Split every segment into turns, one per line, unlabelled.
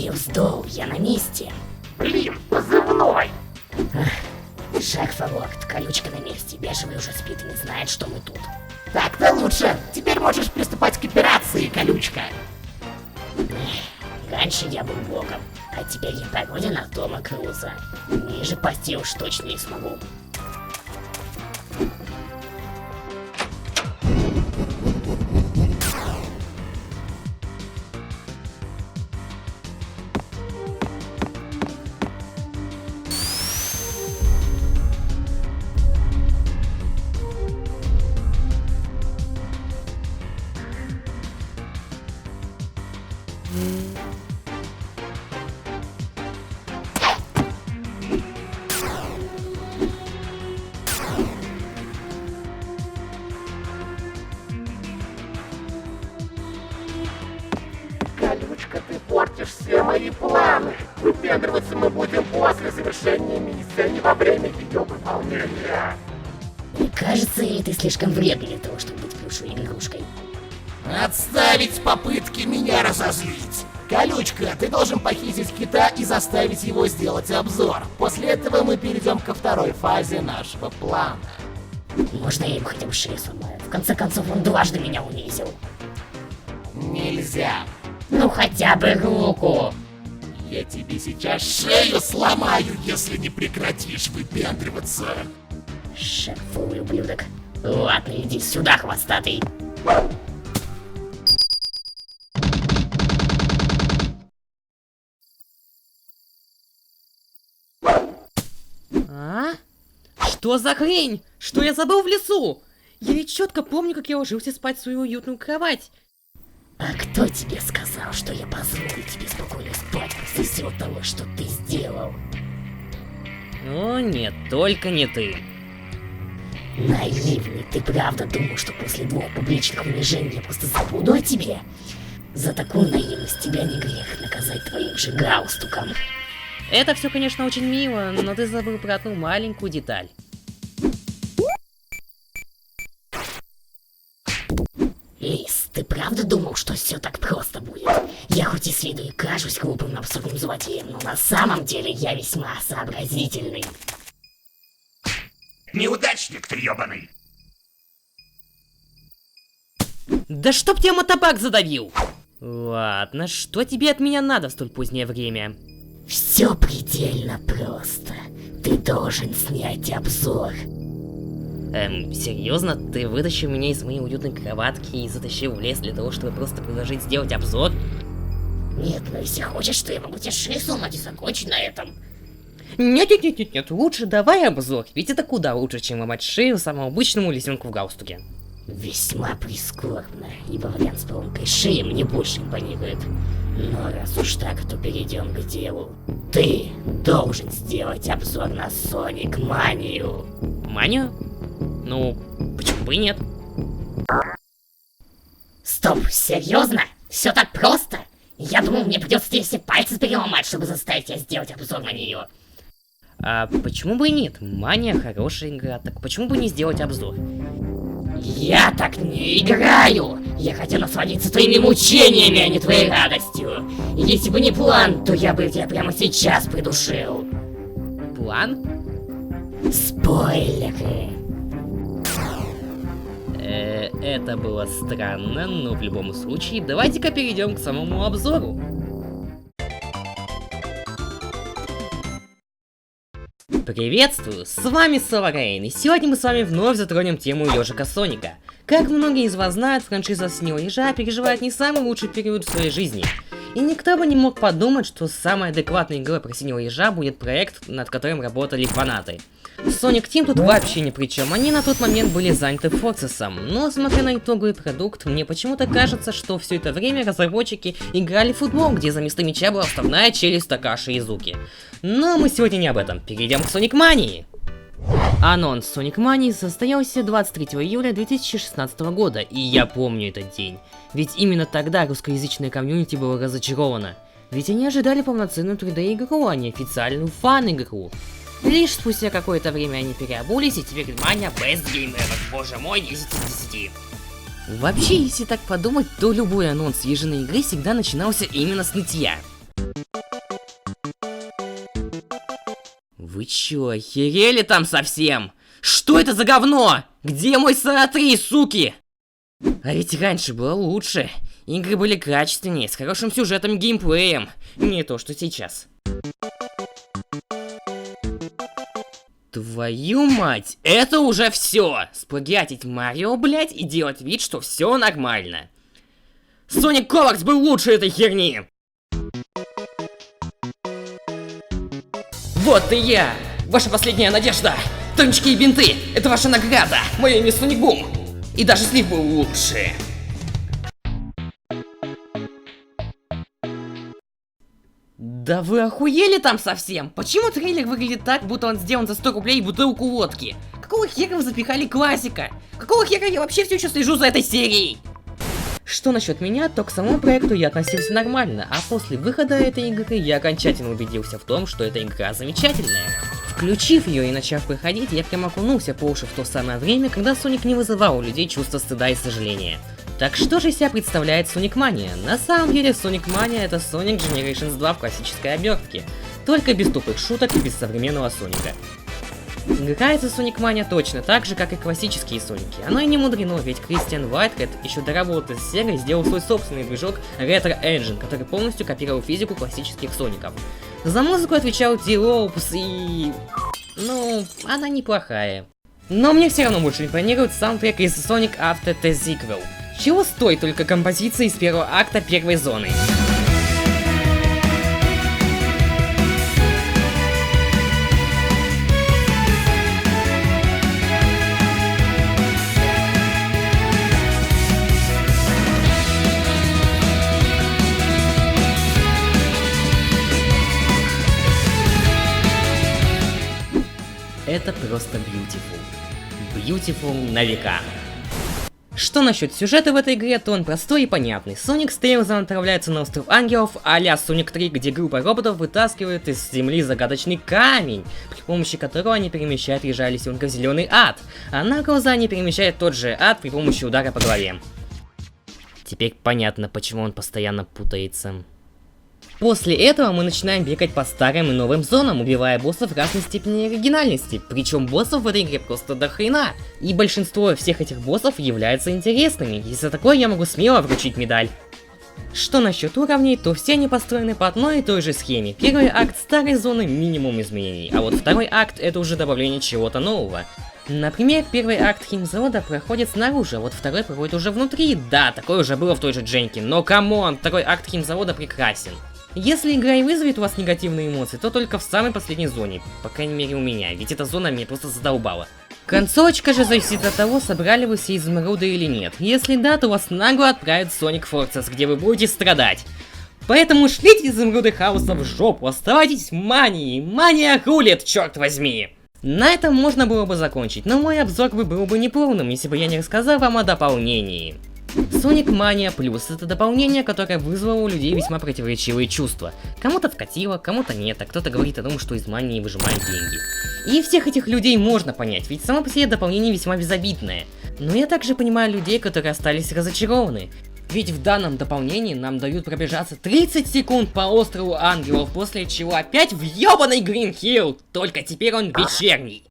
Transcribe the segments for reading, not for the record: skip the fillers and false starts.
Юздоу, я на месте.
Блин, позывной!
Шаг форвард, колючка на месте, бежевый уже спит и не знает, что мы тут.
Так-то лучше. Теперь можешь приступать к операции, колючка.
Раньше я был богом, а теперь я погодя на Тома Круза. Ниже пасти уж точно не смогу.
Колючка, ты портишь все мои планы. Выпендриваться мы будем после завершения миссии, а не во время ее выполнения.
Не кажется ли ты слишком вредный для того, чтобы быть плюшевой игрушкой?
Отставить попытки меня разозлить. Колючка, ты должен похитить кита и заставить его сделать обзор. После этого мы перейдем ко второй фазе нашего плана.
Можно я ему хотя бы шею сломаю? В конце концов, он дважды меня унизил.
Нельзя.
Ну хотя бы руку!
Я тебе сейчас шею сломаю, если не прекратишь выпендриваться.
Шефовый ублюдок. Ладно, иди сюда, хвостатый.
А? Что за хрень? Что я забыл в лесу? Я ведь четко помню, как я ложился спать в свою уютную кровать.
А кто тебе сказал, что я позволю тебе спокойно спать после всего того, что ты сделал?
О нет, только не ты.
Наивный, ты правда думал, что после 2 публичных унижений я просто забуду о тебе? За такую наивность тебя не грех наказать твоим же галстуком.
Это все, конечно, очень мило, но ты забыл про одну маленькую деталь.
Лис, ты правда думал, что все так просто будет? Я хоть и с виду и кажусь глупым абсурдным злодеем, но на самом деле я весьма сообразительный.
Неудачник ты ёбаный.
Да чтоб тебя мотобак задавил! Ладно, что тебе от меня надо в столь позднее время?
Все предельно просто. Ты должен снять обзор.
Серьезно? Ты вытащил меня из моей уютной кроватки и затащил в лес для того, чтобы просто предложить сделать обзор?
Нет, но если хочешь, то я могу тебе шею сломать и закончить на этом.
Нет, лучше давай обзор, ведь это куда лучше, чем ломать шею самому обычному лисенку в галстуке.
Весьма прискорбно, ибо вариант с поломкой шеи мне больше импонирует. Но раз уж так, то перейдем к делу. Ты должен сделать обзор на Соник Манию.
Манию? Ну, почему бы и нет?
Стоп, серьезно? Все так просто? Я думал, мне придется тебе все пальцы переломать, чтобы заставить тебя сделать обзор на нее.
А почему бы и нет? Мания хорошая игра, так почему бы не сделать обзор?
Я так не играю! Я хотел насладиться твоими мучениями, а не твоей радостью. И если бы не план, то я бы тебя прямо сейчас придушил.
План?
Спойлеры.
Это было странно, но в любом случае, давайте-ка перейдем к самому обзору. Приветствую, с вами Соварейн, и сегодня мы с вами вновь затронем тему Ёжика Соника. Как многие из вас знают, франшиза Синего Ежа переживает не самый лучший период в своей жизни. И никто бы не мог подумать, что самой адекватной игрой про Синего Ежа будет проект, над которым работали фанаты. Sonic Team тут вообще ни при чем, они на тот момент были заняты Форсесом, но смотря на итоговый продукт, мне почему-то кажется, что все это время разработчики играли в футбол, где за место мяча была вставная челюсть Такаши Изуки. Но мы сегодня не об этом, перейдем к Sonic Mania. Анонс Sonic Mania состоялся 23 июля 2016 года, и я помню этот день. Ведь именно тогда русскоязычное комьюнити было разочаровано. Ведь они ожидали полноценную 3D-игру, а не официальную фан-игру. Лишь спустя какое-то время они переобулись, и теперь внимание, Best Game Ever, боже мой, 10 из 10. Вообще, если так подумать, то любой анонс ежиной игры всегда начинался именно с нытья. Вы чё, охерели там совсем? Что это за говно? Где мой Сара 3, суки? А ведь раньше было лучше. Игры были качественнее, с хорошим сюжетом и геймплеем. Не то, что сейчас. Твою мать, это уже все! Сплагиатить Марио, блять, и делать вид, что все нормально. Соник Колорс был лучше этой херни! Вот и я! Ваша последняя надежда! Тончики и бинты! Это ваша награда! Мое имя Соник Бум! И даже слив был лучше! Да вы охуели там совсем? Почему трейлер выглядит так, будто он сделан за 100 рублей и бутылку водки? Какого хера вы запихали классика? Какого хера я вообще все еще слежу за этой серией? Что насчет меня, то к самому проекту я относился нормально, а после выхода этой игры я окончательно убедился в том, что эта игра замечательная. Включив ее и начав проходить, я прям окунулся по уши в то самое время, когда Соник не вызывал у людей чувства стыда и сожаления. Так что же из себя представляет Sonic Mania? На самом деле Sonic Mania это Sonic Generations 2 в классической обертке, только без тупых шуток и без современного Соника. Играется Sonic Mania точно так же, как и классические Соники. Оно и не мудрено, ведь Кристиан Уайтхед еще до работы с Sega сделал свой собственный движок Retro Engine, который полностью копировал физику классических Соников. За музыку отвечал Ди Лоупс и... ну, она неплохая. Но мне все равно больше импонирует саундтрек из Sonic After the Sequel. Чего стоит только композиция из первого акта первой зоны. Это просто beautiful. Beautiful на века. Что насчет сюжета в этой игре, то он простой и понятный. Соник с Тейлзом отправляется на остров ангелов а-ля Sonic 3, где группа роботов вытаскивает из земли загадочный камень, при помощи которого они перемещают ежа лисенка в зеленый ад, а Наклза они перемещают тот же ад при помощи удара по голове. Теперь понятно, почему он постоянно путается. После этого мы начинаем бегать по старым и новым зонам, убивая боссов разной степени оригинальности, причем боссов в этой игре просто до хрена. И большинство всех этих боссов являются интересными, и за такое я могу смело вручить медаль. Что насчет уровней, то все они построены по одной и той же схеме. Первый акт старой зоны — минимум изменений, а вот второй акт — это уже добавление чего-то нового. Например, первый акт химзавода проходит снаружи, а вот второй проходит уже внутри. Да, такое уже было в той же Дженке, но камон, второй акт химзавода прекрасен. Если игра и вызовет у вас негативные эмоции, то только в самой последней зоне, по крайней мере у меня, ведь эта зона меня просто задолбала. Концовочка же зависит от того, собрали вы все изумруды или нет. Если да, то вас нагло отправят в Sonic Forces, где вы будете страдать. Поэтому шлите изумруды хаоса в жопу, оставайтесь в мании, мания рулит, черт возьми! На этом можно было бы закончить, но мой обзор был бы неполным, если бы я не рассказал вам о дополнении. Sonic Mania Plus — это дополнение, которое вызвало у людей весьма противоречивые чувства. Кому-то вкатило, кому-то нет, а кто-то говорит о том, что из мании выжимают деньги. И всех этих людей можно понять, ведь само по себе дополнение весьма безобидное. Но я также понимаю людей, которые остались разочарованы. Ведь в данном дополнении нам дают пробежаться 30 секунд по острову ангелов, после чего опять в ёбаный Green Hill, только теперь он вечерний.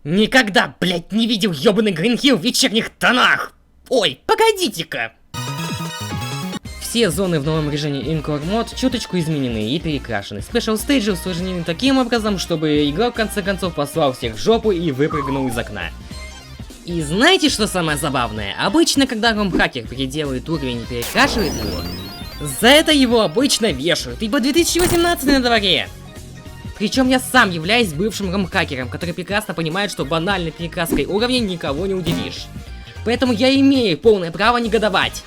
Никогда, блять, не видел ёбаный Green Hill в вечерних тонах! Ой, погодите-ка! Все зоны в новом режиме Encore Mode чуточку изменены и перекрашены. Special Stage сложены таким образом, чтобы игрок в конце концов послал всех в жопу и выпрыгнул из окна. И знаете, что самое забавное? Обычно, когда ром-хакер переделывает уровень и перекрашивает его, за это его обычно вешают, ибо 2018 на дворе. Причем я сам являюсь бывшим ром-хакером, который прекрасно понимает, что банальной перекраской уровня никого не удивишь. Поэтому я имею полное право негодовать.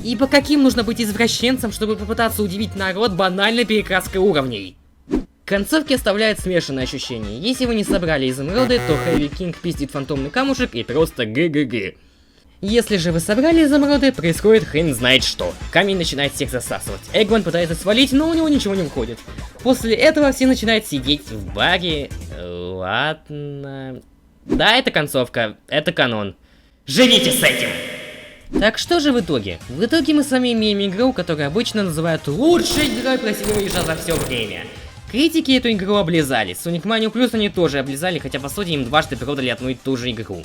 Ибо каким нужно быть извращенцем, чтобы попытаться удивить народ банальной перекраской уровней? Концовки оставляют смешанные ощущения. Если вы не собрали изумруды, то Хэви Кинг пиздит фантомный камушек и просто ГГГ. Если же вы собрали изумруды, происходит хрен знает что. Камень начинает всех засасывать. Эгман пытается свалить, но у него ничего не выходит. После этого все начинают сидеть в баре. Ладно. Да, это концовка, это канон. Живите с этим! Так что же в итоге? В итоге мы с вами имеем игру, которую обычно называют лучшей игрой красивого ежа за все время. Критики эту игру облизали, Sonic Mania Plus они тоже облизали, хотя по сути им дважды продали одну и ту же игру.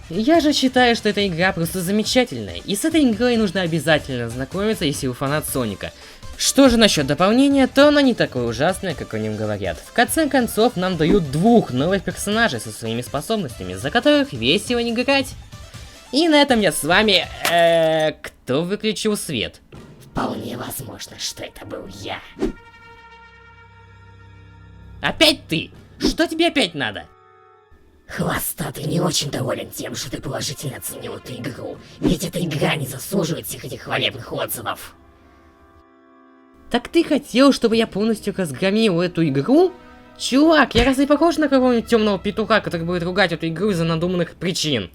Я же считаю, что эта игра просто замечательная, и с этой игрой нужно обязательно знакомиться, если вы фанат Соника. Что же насчет дополнения, то оно не такое ужасное, как о нем говорят. В конце концов, нам дают 2 новых персонажей со своими способностями, за которых весело не играть. И на этом я с вами... Кто выключил свет?
Вполне возможно, что это был я.
Опять ты? Что тебе опять надо?
Хвостатый не очень доволен тем, что ты положительно оценил эту игру, ведь эта игра не заслуживает всех этих хвалебных отзывов.
Так ты хотел, чтобы я полностью разгромил эту игру? Чувак, я разве похож на какого-нибудь темного петуха, который будет ругать эту игру из-за надуманных причин?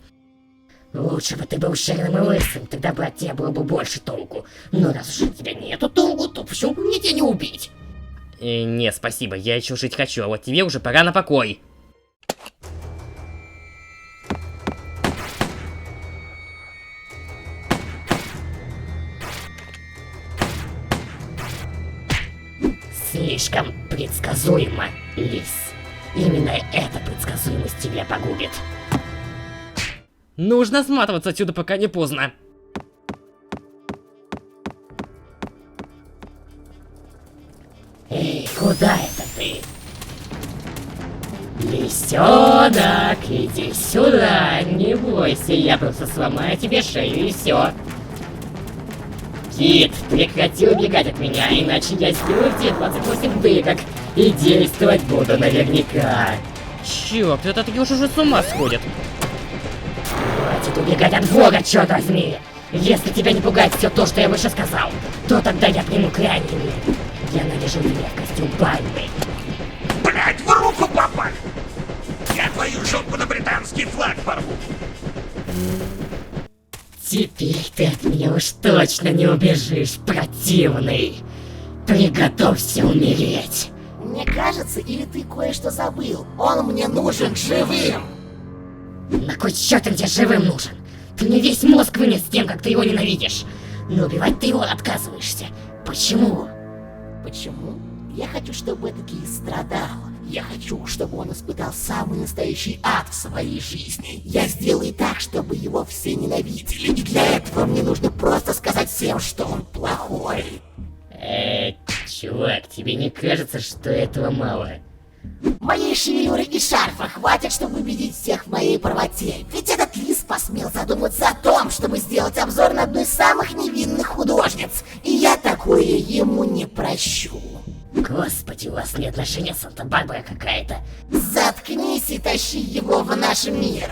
Лучше бы ты был шерным и лысым, тогда бы от тебя было бы больше толку. Но раз уж у тебя нету толку, то почему бы мне тебя не убить?
Не, спасибо, я еще жить хочу, а вот тебе уже пора на покой.
Слишком предсказуемо, Лис. Именно эта предсказуемость тебя погубит.
Нужно сматываться отсюда, пока не поздно.
Эй, куда это ты? Лисенок, иди сюда, не бойся, я просто сломаю тебе шею и все. Кит, прекрати убегать от меня, иначе я сделаю тебе 28 дырок и действовать буду наверняка.
Чёрт, этот Ёж уже с ума сходит.
Хватит убегать от Бога, черт возьми! Если тебя не пугает все то, что я выше сказал, то тогда я приму крайний мир. Я навяжу тебя в костюм пальмы.
Блять, в руку попал! Я твою жопу на британский флаг порву!
Теперь ты от меня уж точно не убежишь, противный. Приготовься умереть.
Мне кажется, или ты кое-что забыл? Он мне нужен живым!
На кой черт ты мне живым нужен? Ты мне весь мозг вынес тем, как ты его ненавидишь. Но убивать ты его отказываешься. Почему?
Почему? Я хочу, чтобы этот лис страдал. Я хочу, чтобы он испытал самый настоящий ад в своей жизни. Я сделаю так, чтобы его все ненавидели. И для этого мне нужно просто сказать всем, что он плохой.
Чувак, тебе не кажется, что этого мало?
Моей шевелюры и шарфа хватит, чтобы убедить всех в моей правоте. Ведь этот лис посмел задуматься о том, чтобы сделать обзор на одну из самых невинных художниц. И я такое ему не прощу.
Господи, у вас не отношения Санта-Барбара какая-то.
Заткнись и тащи его в наш мир.